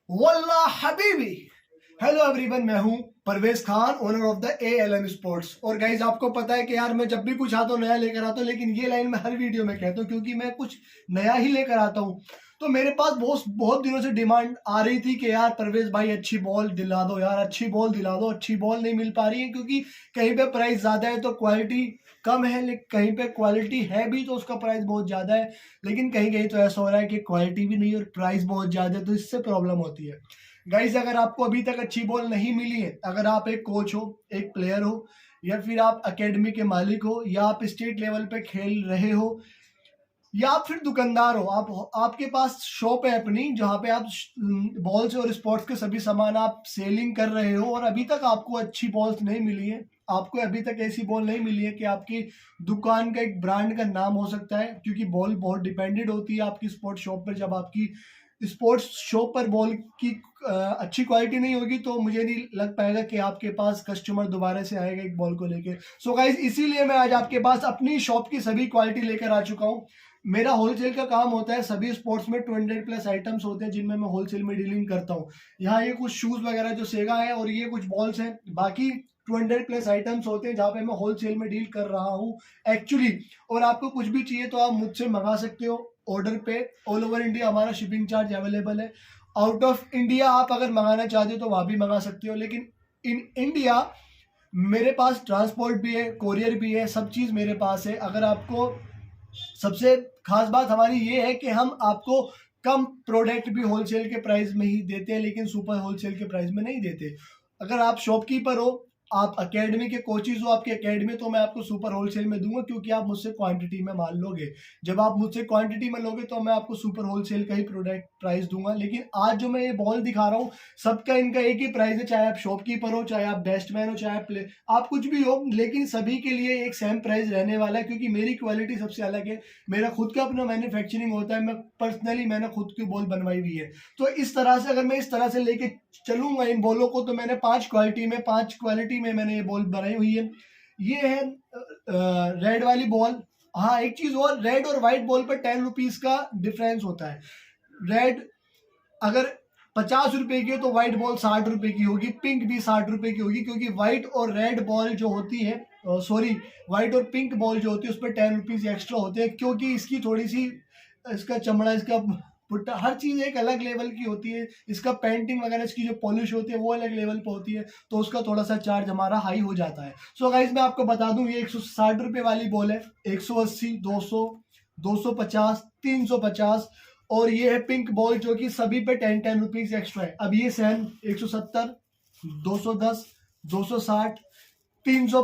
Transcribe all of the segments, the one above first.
वल्ला Habibi. Hello everyone, मैं हूं Parvez Khan, owner of the ALM sports. और गाइज आपको पता है कि यार मैं जब भी कुछ आता हूँ नया लेकर आता हूँ, लेकिन ये लाइन मैं हर वीडियो में कहता हूँ क्योंकि मैं कुछ नया ही लेकर आता हूँ। तो मेरे पास बहुत बहुत दिनों से डिमांड आ रही थी कि यार परवेज भाई अच्छी बॉल दिला दो, यार अच्छी बॉल दिला दो। अच्छी बॉल नहीं मिल पा रही है क्योंकि कहीं पे प्राइस ज़्यादा है तो क्वालिटी कम है, लेकिन कहीं पे क्वालिटी है भी तो उसका प्राइस बहुत ज़्यादा है। लेकिन कहीं कहीं तो ऐसा हो रहा है कि क्वालिटी भी नहीं और प्राइस बहुत ज़्यादा है, तो इससे प्रॉब्लम होती है। गाइज अगर आपको अभी तक अच्छी बॉल नहीं मिली है, अगर आप एक कोच हो, एक प्लेयर हो, या फिर आप एकेडमी के मालिक हो, या आप स्टेट लेवल पे खेल रहे हो, या आप फिर दुकानदार हो, आपके पास शॉप है अपनी जहाँ पे आप बॉल्स और स्पोर्ट्स के सभी सामान आप सेलिंग कर रहे हो, और अभी तक आपको अच्छी बॉल्स नहीं मिली है, आपको अभी तक ऐसी बॉल नहीं मिली है कि आपकी दुकान का एक ब्रांड का नाम हो सकता है, क्योंकि बॉल बहुत डिपेंडेंट होती है आपकी स्पोर्ट्स शॉप पर। जब आपकी स्पोर्ट्स शॉप पर बॉल की अच्छी क्वालिटी नहीं होगी तो मुझे नहीं लग पाएगा कि आपके पास कस्टमर दोबारा से आएगा एक बॉल को लेके। सो गाइज इसीलिए मैं आज आपके पास अपनी शॉप की सभी क्वालिटी लेकर आ चुका हूँ। मेरा होलसेल का काम होता है, सभी स्पोर्ट्स में 200 प्लस आइटम्स होते हैं जिनमें मैं होलसेल में डीलिंग करता हूँ। यहाँ ये कुछ शूज वगैरह जो सेगा है और ये कुछ बॉल्स हैं, बाकी 200 प्लस आइटम्स होते हैं जहाँ पे मैं होलसेल में डील कर रहा हूँ एक्चुअली। और आपको कुछ भी चाहिए तो आप मुझसे मंगा सकते हो ऑर्डर पे। ऑल ओवर इंडिया हमारा शिपिंग चार्ज अवेलेबल है। आउट ऑफ इंडिया आप अगर मंगाना चाहते हो तो वहाँ भी मंगा सकते हो, लेकिन इन इंडिया मेरे पास ट्रांसपोर्ट भी है, कोरियर भी है, सब चीज़ मेरे पास है। अगर आपको सबसे खास बात हमारी ये है कि हम आपको कम प्रोडक्ट भी होलसेल के प्राइस में ही देते हैं, लेकिन सुपर होलसेल के प्राइस में नहीं देते। अगर आप शॉपकीपर हो, आप एकेडमी के कोचेज हो, आपकी एकेडमी, तो मैं आपको सुपर होलसेल में दूंगा क्योंकि आप मुझसे क्वांटिटी में माल लोगे। जब आप मुझसे क्वांटिटी में लोगे तो मैं आपको सुपर होलसेल का ही प्रोडक्ट प्राइस दूंगा। लेकिन आज जो मैं ये बॉल दिखा रहा हूँ सबका इनका एक ही प्राइस है, चाहे आप शॉपकीपर हो, चाहे आप बेस्टमैन हो, चाहे आप कुछ भी हो, लेकिन सभी के लिए एक सेम प्राइस रहने वाला है क्योंकि मेरी क्वालिटी सबसे अलग है। मेरा खुद का अपना मैन्युफैक्चरिंग होता है, मैं पर्सनली मैंने खुद की बॉल बनवाई हुई है। तो इस तरह से अगर मैं इस तरह से लेके चलूंगा इन बॉलों को तो मैंने पांच क्वालिटी में मैंने ये बॉल बनाई हुई है। ये है रेड वाली बॉल। हाँ एक चीज और, रेड और व्हाइट बॉल पर 10 रुपीज का डिफरेंस होता है। रेड अगर 50 रुपए की है तो व्हाइट बॉल 60 रुपए की होगी, पिंक भी 60 रुपए की होगी, क्योंकि व्हाइट और रेड बॉल जो होती है, सॉरी, व्हाइट और पिंक बॉल जो होती है उस पर 10 रुपीज एक्स्ट्रा होते हैं, क्योंकि इसकी थोड़ी सी, इसका चमड़ा, इसका पुट्टा, हर चीज एक अलग लेवल की होती है। इसका पेंटिंग वगैरह, इसकी जो पॉलिश होती है वो अलग लेवल पर होती है, तो उसका थोड़ा सा चार्ज हमारा हाई हो जाता है। सो गाइज मैं आपको बता दूं, ये 160 रुपए वाली बॉल है, 180, 200, 250, 350। और ये है पिंक बॉल जो कि सभी पे 10 रुपीज एक्स्ट्रा है। अब ये सेम 170, 210, 260, 300,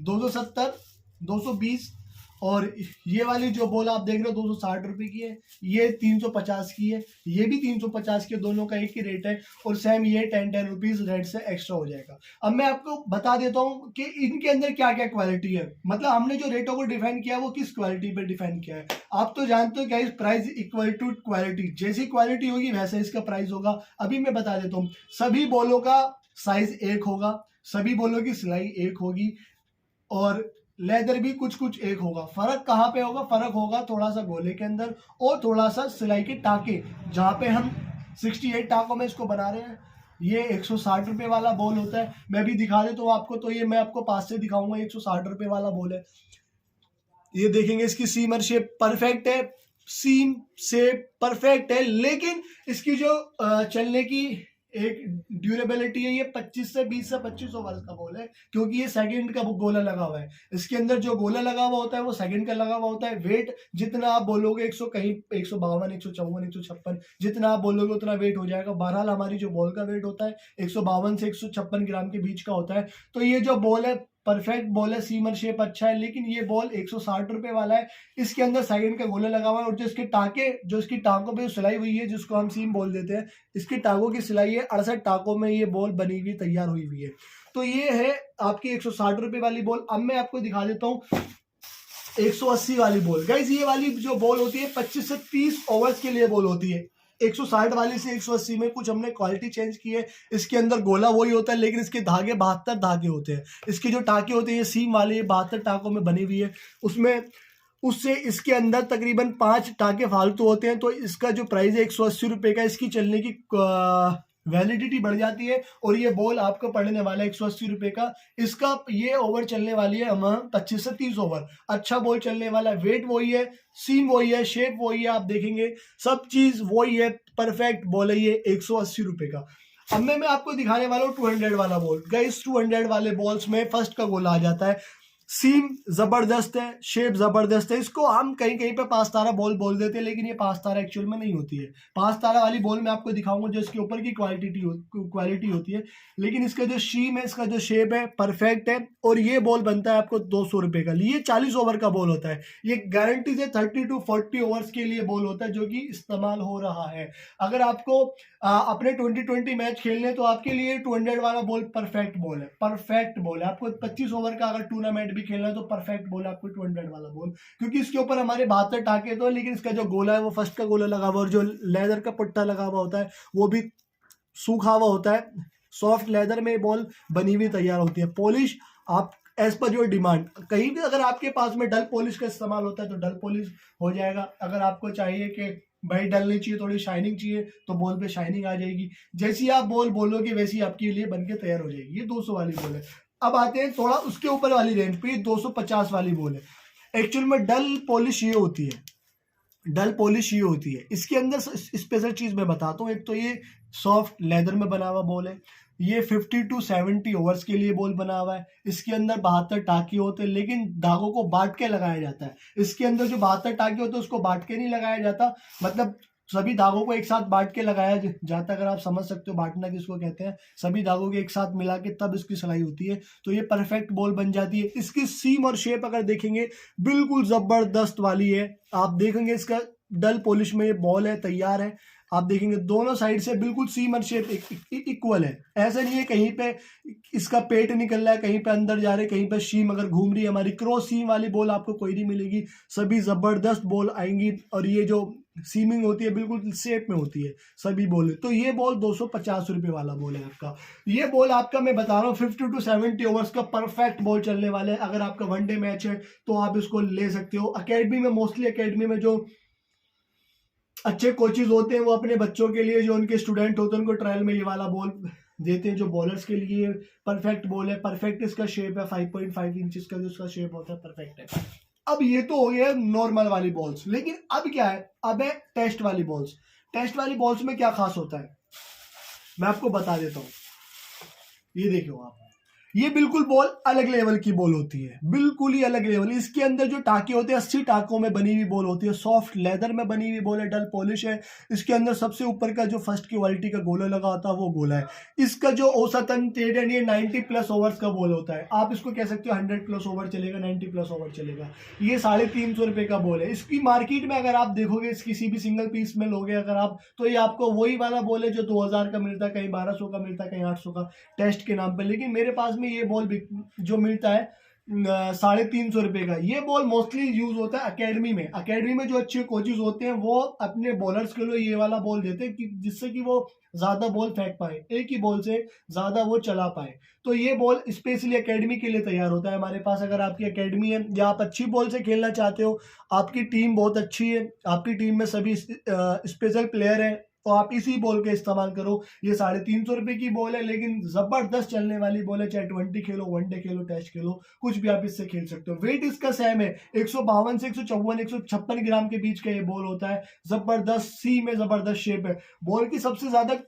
270, 220। और ये वाली जो बॉल आप देख रहे हो 260 रुपए की है, ये 350 की है, ये भी 350 की है, दोनों का एक ही रेट है। और सेम ये 10 रुपीज रेट से एक्स्ट्रा हो जाएगा। अब मैं आपको बता देता हूँ कि इनके अंदर क्या क्या क्वालिटी है, मतलब हमने जो रेटों को डिफाइन किया वो किस क्वालिटी पे डिफाइन किया है। आप तो जानते हो क्या, प्राइस इक्वल टू क्वालिटी, जैसी क्वालिटी होगी वैसा इसका प्राइस होगा। अभी मैं बता देता हूँ, सभी बॉलों का साइज एक होगा, सभी बॉलों की सिलाई एक होगी, और लेदर भी कुछ कुछ एक होगा। फर्क कहाँ पे होगा, फर्क होगा थोड़ा सा गोले के अंदर और थोड़ा सा सिलाई के टाके, जहाँ पे हम 68 टाकों में इसको बना रहे हैं। ये 160 रुपए वाला बॉल होता है, मैं भी दिखा देता हूँ आपको। तो ये मैं आपको पास से दिखाऊंगा, 160 रुपए वाला बॉल है। ये देखेंगे इसकी सीमर शेप परफेक्ट है, सीम शेप परफेक्ट है, लेकिन इसकी जो चलने की एक ड्यूरेबिलिटी है, ये 25 से 20 से 2500 वर्ष का बॉल है, क्योंकि ये सेकंड का गोला लगा हुआ है। इसके अंदर जो गोला लगा हुआ होता है वो सेकंड का लगा हुआ होता है। वेट जितना आप बोलोगे 100 कहीं 152, 154, 156, जितना आप बोलोगे उतना वेट हो जाएगा। बहरहाल हमारी जो बॉल का वेट होता है 152 से 156 ग्राम के बीच का होता है। तो ये जो बॉल है परफेक्ट बॉल है, सीमर शेप अच्छा है, लेकिन ये बॉल 160 रुपए वाला है। इसके अंदर सेकंड का गोला लगा हुआ है, और जो इसके टाके, जो इसकी टांकों पे सिलाई हुई है जिसको हम सीम बोल देते हैं, इसकी टांगों की सिलाई है 68 टांकों में ये बॉल बनी हुई तैयार हुई हुई है। तो ये है आपकी 160 रुपए वाली बॉल। अब मैं आपको दिखा देता हूँ 180 वाली बॉल। गाइस ये वाली जो बॉल होती है 25 से 30 ओवर्स के लिए बॉल होती है। 160 वाली से 180 में कुछ हमने क्वालिटी चेंज की है। इसके अंदर गोला वही होता है, लेकिन इसके धागे 72 धागे होते हैं। इसके जो टाके होते हैं ये सीम वाले 72 टाकों में बनी हुई है। उसमें उससे इसके अंदर तकरीबन 5 टाके फालतू होते हैं, तो इसका जो प्राइस है 180 रुपये का, इसकी चलने की वैलिडिटी बढ़ जाती है और ये बॉल आपको पड़ने वाला है 180 रुपये का। इसका ये ओवर चलने वाली है हम 25 से 30 ओवर। अच्छा बॉल चलने वाला है, वेट वही है, सीम वही है, शेप वही है, आप देखेंगे सब चीज वही है, परफेक्ट बॉल है ये 180 रुपये का। अब मैं आपको दिखाने वाला हूँ 200 वाला बॉल। गाइस 200 वाले बॉल्स में फर्स्ट का गोला आ जाता है, सीम जबरदस्त है, शेप जबरदस्त है। इसको हम कहीं कहीं पे 5 तारा बॉल बोल देते हैं, लेकिन ये 5 तारा एक्चुअल में नहीं होती है। 5 तारा वाली बॉल मैं आपको दिखाऊंगा जो इसके ऊपर की क्वालिटी होती है, लेकिन इसका जो सीम है, इसका जो शेप है, परफेक्ट है। और ये बॉल बनता है आपको 200 रुपये का। ये 40 ओवर का बॉल होता है, ये गारंटी से 30 to 40 ओवर्स के लिए बॉल होता है जो कि इस्तेमाल हो रहा है। अगर आपको अपने 2020 मैच खेलने तो आपके लिए 200 वाला बॉल परफेक्ट बॉल है, परफेक्ट बॉल है। आपको 25 ओवर का अगर टूर्नामेंट भी खेलना है तो परफेक्ट बॉल है आपको 200 वाला बॉल, क्योंकि इसके ऊपर हमारे 72 टाके तो, लेकिन इसका जो गोला है वो फर्स्ट का गोला लगा हुआ, और जो लेदर का पट्टा लगा हुआ होता है वो भी सूखा हुआ होता है। सॉफ्ट लेदर में बॉल बनी हुई तैयार होती है। पॉलिश आप एज पर योर डिमांड, कहीं भी अगर आपके पास में डल पॉलिश का इस्तेमाल होता है तो डल पॉलिश हो जाएगा। अगर आपको चाहिए कि भाई डल नहीं चाहिए, थोड़ी शाइनिंग चाहिए, तो बॉल पे शाइनिंग आ जाएगी। जैसी आप बॉल बोलोगे वैसी आपके लिए बनके तैयार हो जाएगी। ये 200 वाली बॉल है। अब आते हैं थोड़ा उसके ऊपर वाली रेंज पे, 250 वाली बॉल है। एक्चुअल में डल पॉलिश ये होती है, डल पॉलिश ये होती है। इसके अंदर स्पेशल चीज मैं बताता हूँ। एक तो ये सॉफ्ट लेदर में बना हुआ बॉल है, ये 50 to 70 ओवर्स के लिए बॉल बना हुआ है। इसके अंदर 72 टाके होते हैं, लेकिन धागों को बांट के लगाया जाता है। इसके अंदर जो 72 टाके होते हैं उसको बांट के नहीं लगाया जाता, मतलब सभी धागों को एक साथ बांट के लगाया जाता है। अगर आप समझ सकते हो बांटना किसको कहते हैं, सभी धागों को एक साथ मिला के तब इसकी सिलाई होती है, तो ये परफेक्ट बॉल बन जाती है। इसकी सीम और शेप अगर देखेंगे बिल्कुल जबरदस्त वाली है। आप देखेंगे इसका डल पॉलिश में ये बॉल है, तैयार है। आप देखेंगे दोनों साइड से बिल्कुल सीम और शेप इक्वल है। ऐसा नहीं है कहीं पे इसका पेट निकल रहा है, कहीं पे अंदर जा रहे, कहीं पे सीम अगर घूम रही है। हमारी क्रॉस सीम वाली बॉल आपको कोई नहीं मिलेगी, सभी जबरदस्त बॉल आएंगी। और ये जो सीमिंग होती है बिल्कुल शेप में होती है सभी बॉल। तो ये बॉल 250 रुपये वाला बॉल है आपका। ये बॉल आपका मैं बता रहा हूँ 50 to 70 ओवर्स का परफेक्ट बॉल चलने वाला है। अगर आपका वनडे मैच है तो आप इसको ले सकते हो। अकेडमी में मोस्टली अकेडमी में जो अच्छे कोचेज होते हैं वो अपने बच्चों के लिए, जो उनके स्टूडेंट होते हैं उनको ट्रायल में ये वाला बॉल देते हैं, जो बॉलर्स के लिए परफेक्ट बॉल है। परफेक्ट इसका शेप है, 5.5 इंचेस का जो इसका शेप होता है परफेक्ट है। अब ये तो हो गया नॉर्मल वाली बॉल्स, लेकिन अब क्या है, अब है टेस्ट वाली बॉल्स। टेस्ट वाली बॉल्स में क्या खास होता है मैं आपको बता देता हूँ। ये देखो आप, ये बिल्कुल बॉल अलग लेवल की बॉल होती है, बिल्कुल ही अलग लेवल। इसके अंदर जो टाके होते हैं 80 टाकों में बनी हुई बॉल होती है, सॉफ्ट लेदर में बनी हुई बॉल है, डल पॉलिश है। इसके अंदर सबसे ऊपर का जो फर्स्ट क्वालिटी का गोला लगा होता है वो गोला है। इसका जो औसतन टेडन ये 90 प्लस ओवर्स का बॉल होता है। आप इसको कह सकते हो 100 प्लस ओवर चलेगा, 90 प्लस ओवर चलेगा। ये 350 रुपये का बॉल है। इसकी मार्केट में अगर आप देखोगे, इस किसी भी सिंगल पीस में लोगे अगर आप, तो ये आपको वही वाला बॉल है जो 2000 का मिलता है, कहीं 1200 का मिलता है, कहीं 800 का टेस्ट के नाम पर। लेकिन मेरे पास में ये बॉल जो मिलता है 350 रुपये का। ये बॉल मोस्टली यूज होता है अकेडमी में। अकेडमी में जो अच्छे कोचेज होते हैं वो अपने बॉलर्स के लिए ये वाला बॉल देते हैं कि जिससे कि वो ज्यादा बॉल फेंक पाए, एक ही बॉल से ज्यादा वो चला पाए। तो ये बॉल स्पेशली एकेडमी के लिए तैयार होता है हमारे पास। अगर आपकी एकेडमी है या आप अच्छी बॉल से खेलना चाहते हो, आपकी टीम बहुत अच्छी है, आपकी टीम में सभी स्पेशल प्लेयर हैं, तो आप इसी बॉल का इस्तेमाल करो। ये 350 रुपये की बॉल है, लेकिन जबरदस्त चलने वाली बॉल है। चाहे 20 खेलो, वनडे खेलो, टेस्ट खेलो, कुछ भी आप इससे खेल सकते हो। वेट इसका सेम है, 152 से 154 156 ग्राम के बीच का ये बॉल होता है। जबरदस्त सी में जबरदस्त शेप है। बॉल की सबसे ज्यादा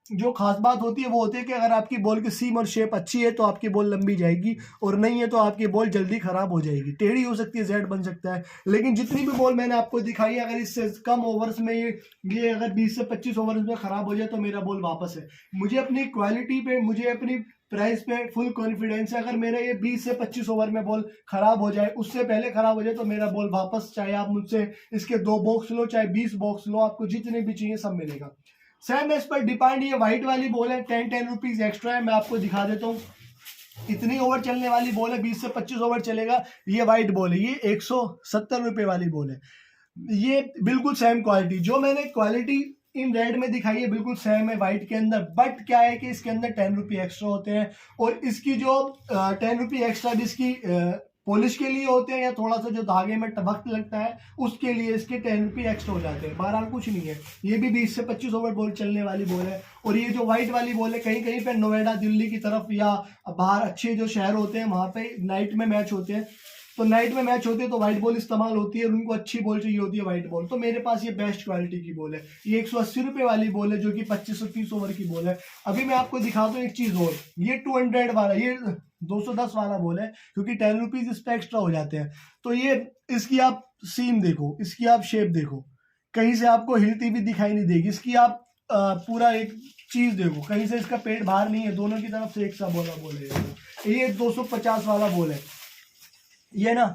जो खास बात होती है वो होती है कि अगर आपकी बॉल की सीम और शेप अच्छी है तो आपकी बॉल लंबी जाएगी, और नहीं है तो आपकी बॉल जल्दी खराब हो जाएगी, टेढ़ी हो सकती है, जेड बन सकता है। लेकिन जितनी भी बॉल मैंने आपको दिखाई, अगर इससे कम ओवर्स में ये अगर 20 से 25 ओवर्स में खराब हो जाए तो मेरा बॉल वापस है। मुझे अपनी क्वालिटी पे, मुझे अपनी प्राइस पे फुल कॉन्फिडेंस है। अगर मेरा ये 20 से 25 ओवर में बॉल खराब हो जाए, उससे पहले खराब हो जाए, तो मेरा बॉल वापस, चाहे आप मुझसे इसके 2 बॉक्स लो, चाहे 20 बॉक्स लो, आपको जितने भी चाहिए सब मिलेगा। सेम इस पर डिपेंड। ये व्हाइट वाली बॉल है, 10 रुपीज एक्स्ट्रा है। मैं आपको दिखा देता हूँ, इतनी ओवर चलने वाली बॉल है, 20 से 25 ओवर चलेगा। ये व्हाइट बॉल है, ये 170 रुपये वाली बॉल है। ये बिल्कुल सेम क्वालिटी, जो मैंने क्वालिटी इन रेड में दिखाई है बिल्कुल सेम है व्हाइट के अंदर। बट क्या है कि इसके अंदर 10 रुपये एक्स्ट्रा होते हैं, और इसकी जो 10 रुपये एक्स्ट्रा जिसकी पॉलिश के लिए होते हैं या थोड़ा सा जो धागे में वक्त लगता है उसके लिए इसके 10 रुपये एक्स्ट्रा हो जाते हैं। बहरहाल कुछ नहीं है, ये भी 20 से 25 ओवर बॉल चलने वाली बॉल है। और ये जो व्हाइट वाली बॉल है, कहीं कहीं पे नोएडा दिल्ली की तरफ या बाहर अच्छे जो शहर होते हैं वहां पे नाइट में मैच होते हैं, तो नाइट में मैच होते हैं तो व्हाइट बॉल इस्तेमाल होती है और उनको अच्छी बॉल चाहिए होती है व्हाइट बॉल। तो मेरे पास ये बेस्ट क्वालिटी की बॉल है, ये 180 रुपये वाली बॉल है जो कि 25 से 30 ओवर की बॉल है। अभी मैं आपको दिखाता हूँ एक चीज और, ये 200 वाला, ये 210 वाला बॉल है क्योंकि 10 रुपीज इस पे एक्स्ट्रा हो जाते हैं। तो ये इसकी आप सीम देखो, इसकी आप शेप देखो, कहीं से आपको हिलती भी दिखाई नहीं देगी। इसकी आप पूरा एक चीज देखो, कहीं से इसका पेट बाहर नहीं है, दोनों की तरफ से एक सा बोला बॉल है। ये 250 वाला बॉल है, ये ना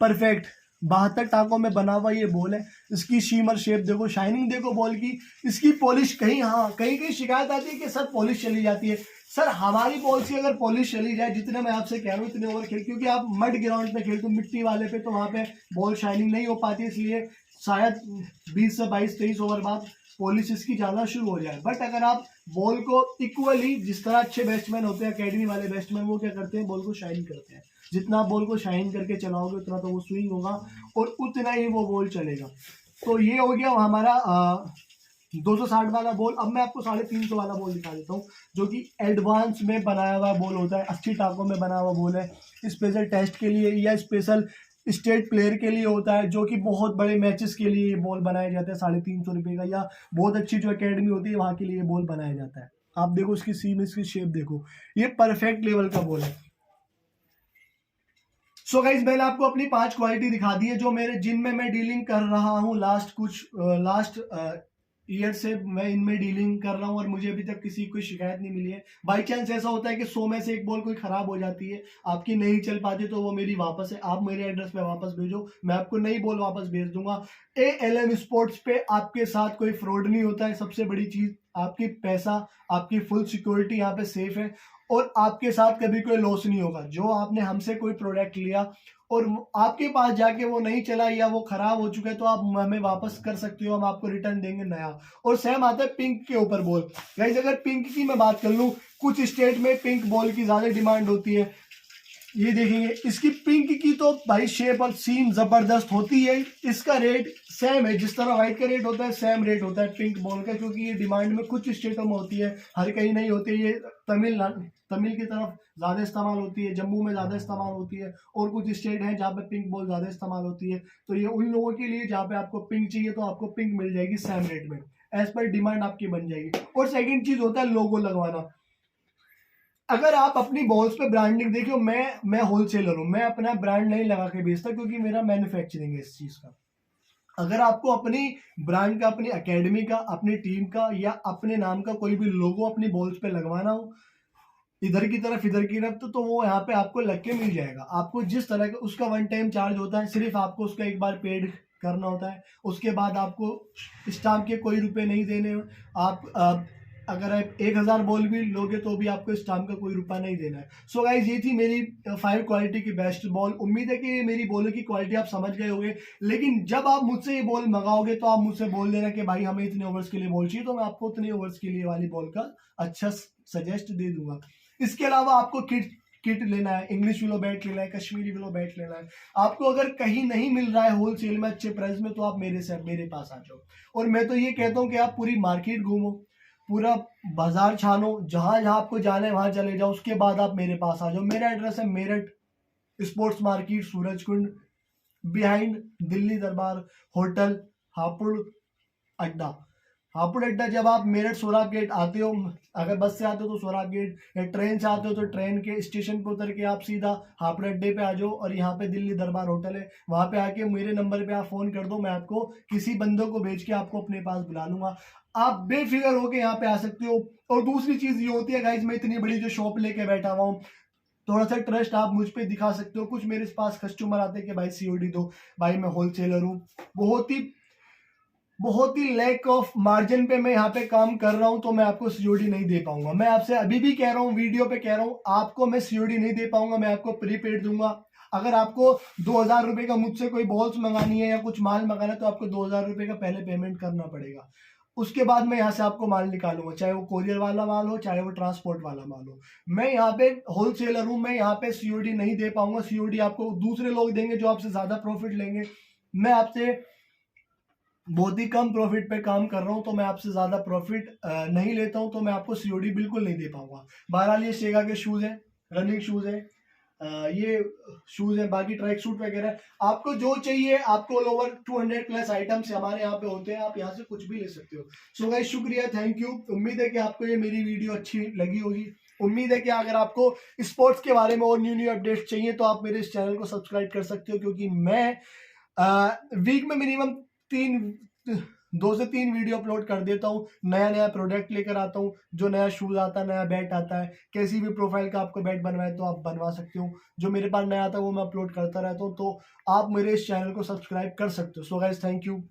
परफेक्ट 72 टाकों में बना हुआ ये बॉल है। इसकी शीमर शेप देखो, शाइनिंग देखो बॉल की, इसकी पॉलिश कहीं, हाँ कहीं कहीं शिकायत आती है कि सर पॉलिश चली जाती है। सर हमारी बॉल से अगर पॉलिश चली जाए, जितने मैं आपसे कह रहा हूँ इतने ओवर खेल, क्योंकि आप मड ग्राउंड पे खेलते हो मिट्टी वाले पे, तो वहां पे बॉल शाइनिंग नहीं हो पाती, इसलिए शायद 20 से 22-23 ओवर बाद पॉलिश इसकी ज्यादा शुरू हो जाए। बट अगर आप बॉल को इक्वली, जिस तरह अच्छे बैट्समैन होते हैं अकेडमी वाले बैट्समैन, वो क्या करते हैं बॉल को शाइन करते हैं। जितना बॉल को शाइन करके चलाओगे उतना तो वो स्विंग होगा और उतना ही वो बॉल चलेगा। तो ये हो गया हमारा 260 वाला बॉल। अब मैं आपको 350 वाला बॉल दिखा देता हूँ जो कि एडवांस में बनाया हुआ बॉल होता है, 80 टाकों में बना हुआ बॉल है। स्पेशल टेस्ट के लिए या स्पेशल स्टेट प्लेयर के लिए होता है, जो कि बहुत बड़े मैचेस के लिए ये बॉल बनाया जाता है। 350 रुपये का, या बहुत अच्छी जो एकेडमी होती है वहाँ के लिए ये बॉल बनाया जाता है। आप देखो इसकी सीम, इसकी शेप देखो, ये परफेक्ट लेवल का बॉल है। सो गाइज मैंने आपको अपनी 5 क्वालिटी दिखा दी है जो मेरे, जिनमें मैं डीलिंग कर रहा हूँ लास्ट ईयर से मैं इनमें डीलिंग कर रहा हूँ और मुझे अभी तक किसी कोई शिकायत नहीं मिली है। बाई चांस ऐसा होता है कि 100 में से एक बॉल कोई खराब हो जाती है, आपकी नहीं चल पाती, तो वो मेरी वापस है, आप मेरे एड्रेस पे वापस भेजो, मैं आपको नई बॉल वापस भेज दूंगा। ALM स्पोर्ट्स पे आपके साथ कोई फ्रॉड नहीं होता है। सबसे बड़ी चीज, आपकी पैसा, आपकी फुल सिक्योरिटी यहाँ पे सेफ है और आपके साथ कभी कोई लॉस नहीं होगा। जो आपने हमसे कोई प्रोडक्ट लिया और आपके पास जाके वो नहीं चला या वो खराब हो चुका है, तो आप हमें वापस कर सकते हो, हम आपको रिटर्न देंगे नया। और सेम आता है पिंक के ऊपर बॉल। गाइस अगर पिंक की मैं बात कर लूं, कुछ स्टेट में पिंक बॉल की ज्यादा डिमांड होती है। ये देखेंगे इसकी पिंक की तो भाई शेप और सीम जबरदस्त होती है। इसका रेट सेम है, जिस तरह व्हाइट का रेट होता है सेम रेट होता है पिंक बॉल का, क्योंकि ये डिमांड में कुछ स्टेटों में होती है, हर कहीं नहीं होती है। ये तमिल की तरफ ज्यादा इस्तेमाल होती है, जम्मू में ज्यादा इस्तेमाल होती है, और कुछ स्टेट हैं जहाँ पे पिंक बॉल ज्यादा इस्तेमाल होती है। तो ये उन लोगों के लिए जहाँ पे आपको पिंक चाहिए तो आपको पिंक मिल जाएगी सेम रेट में, एज पर डिमांड आपकी बन जाएगी। और सेकंड चीज होता है लोगो लगवाना। अगर आप अपनी बॉल्स पे ब्रांडिंग देखियो, मैं होलसेलर हूं, मैं अपना ब्रांड नहीं लगा के बेचता क्योंकि मेरा मैन्युफैक्चरिंग है इस चीज का। अगर आपको अपनी ब्रांड का, अपनी एकेडमी का, अपनी टीम का या अपने नाम का कोई भी लोगो अपनी बॉल्स पे लगवाना हो, इधर की तरफ तो वो यहाँ पे आपको लग के मिल जाएगा। आपको जिस तरह का उसका 1 टाइम चार्ज होता है, सिर्फ आपको उसका एक बार पेड करना होता है। उसके बाद आपको स्टाम्प के कोई रुपए नहीं देने। आप अगर आप 1000 बॉल भी लोगे तो भी आपको स्टाम्प का कोई रुपया नहीं देना है। सो गाइज ये थी मेरी 5 क्वालिटी की बेस्ट बॉल। उम्मीद है कि मेरी बॉलों की क्वालिटी आप समझ गए होंगे। लेकिन जब आप मुझसे ये बॉल मंगाओगे तो आप मुझसे बोल देना कि भाई हमें इतने ओवर्स के लिए बॉल चाहिए, तो मैं आपको उतने ओवर्स के लिए वाली बॉल का अच्छा सजेस्ट दे दूंगा। इसके अलावा आपको किट लेना है, इंग्लिश विलो बैट लेना है, कश्मीरी विलो बैट लेना है, आपको अगर कहीं नहीं मिल रहा है होलसेल में अच्छे प्राइस में, तो आप मेरे पास आ जाओ। और मैं तो ये कहता हूँ कि आप पूरी मार्केट घूमो, पूरा बाजार छानो, जहां जहां आपको जाना है वहां चले जाओ, उसके बाद आप मेरे पास आ जाओ। मेरा एड्रेस है Meerut sports market, Surajkund, behind Delhi दरबार होटल, हापुड़ अड्डा। हापुड़ अड्डा जब आप मेरठ सोराब गेट आते हो, अगर बस से आते हो तो सोराब गेट, या ट्रेन से आते हो तो ट्रेन के स्टेशन पे उतर के आप सीधा हापुड़ अड्डे पे आ जाओ, और यहाँ पे दिल्ली दरबार होटल है, वहां पे आके मेरे नंबर पे आप फोन कर दो, मैं आपको किसी बंदों को भेज के आपको अपने पास बुला लूंगा। आप बेफिक्र होके यहाँ पे आ सकते हो। और दूसरी चीज ये होती है गाइज, मैं इतनी बड़ी जो शॉप लेके बैठा हुआ हूँ, थोड़ा सा ट्रस्ट आप मुझ पे दिखा सकते हो। कुछ मेरे पास कस्टमर आते हैं कि भाई COD दो, भाई मैं होलसेलर हूँ, बहुत ही लैक ऑफ मार्जिन पे मैं यहाँ पे काम कर रहा हूँ, तो मैं आपको COD नहीं दे पाऊंगा। मैं आपसे अभी भी कह रहा हूँ, वीडियो पे कह रहा हूँ, आपको मैं COD नहीं दे पाऊंगा, मैं आपको प्रीपेड दूंगा। अगर आपको 2000 रुपए का मुझसे कोई बॉल्स मंगानी है या कुछ माल मंगाना है, तो आपको 2000 रुपए का पहले पेमेंट करना पड़ेगा। उसके बाद मैं यहाँ से आपको माल निकालूंगा, चाहे वो कोरियर वाला माल हो, चाहे वो ट्रांसपोर्ट वाला माल हो। मैं यहाँ पे होलसेलर हूँ, मैं यहाँ पे सीओडी नहीं दे पाऊंगा। सीओडी आपको दूसरे लोग देंगे जो आपसे ज्यादा प्रॉफिट लेंगे। मैं आपसे बहुत ही कम प्रॉफिट पे काम कर रहा हूँ, तो मैं आपसे ज्यादा प्रॉफिट नहीं लेता हूँ, तो मैं आपको सीओडी बिल्कुल नहीं दे पाऊंगा। बहरहाल ये शेगा के शूज है, रनिंग शूज है, ये शूज है, बाकी ट्रैक सूट वगैरह आपको जो चाहिए, आपको ऑल ओवर 200 प्लस आइटम्स हमारे यहाँ पे होते हैं, आप यहाँ से कुछ भी ले सकते हो। सो गाइस शुक्रिया, थैंक यू। उम्मीद है कि आपको ये मेरी वीडियो अच्छी लगी होगी। उम्मीद है कि अगर आपको स्पोर्ट्स के बारे में और न्यू न्यू अपडेट्स चाहिए तो आप मेरे इस चैनल को सब्सक्राइब कर सकते हो, क्योंकि मैं वीक में मिनिमम 2 से 3 वीडियो अपलोड कर देता हूँ। नया नया प्रोडक्ट लेकर आता हूँ, जो नया शूज आता है, नया बैट आता है, कैसी भी प्रोफाइल का आपको बैट बनवाए तो आप बनवा सकते हो। जो मेरे पास नया आता है वो मैं अपलोड करता रहता हूँ, तो आप मेरे इस चैनल को सब्सक्राइब कर सकते हो। So guys thank you.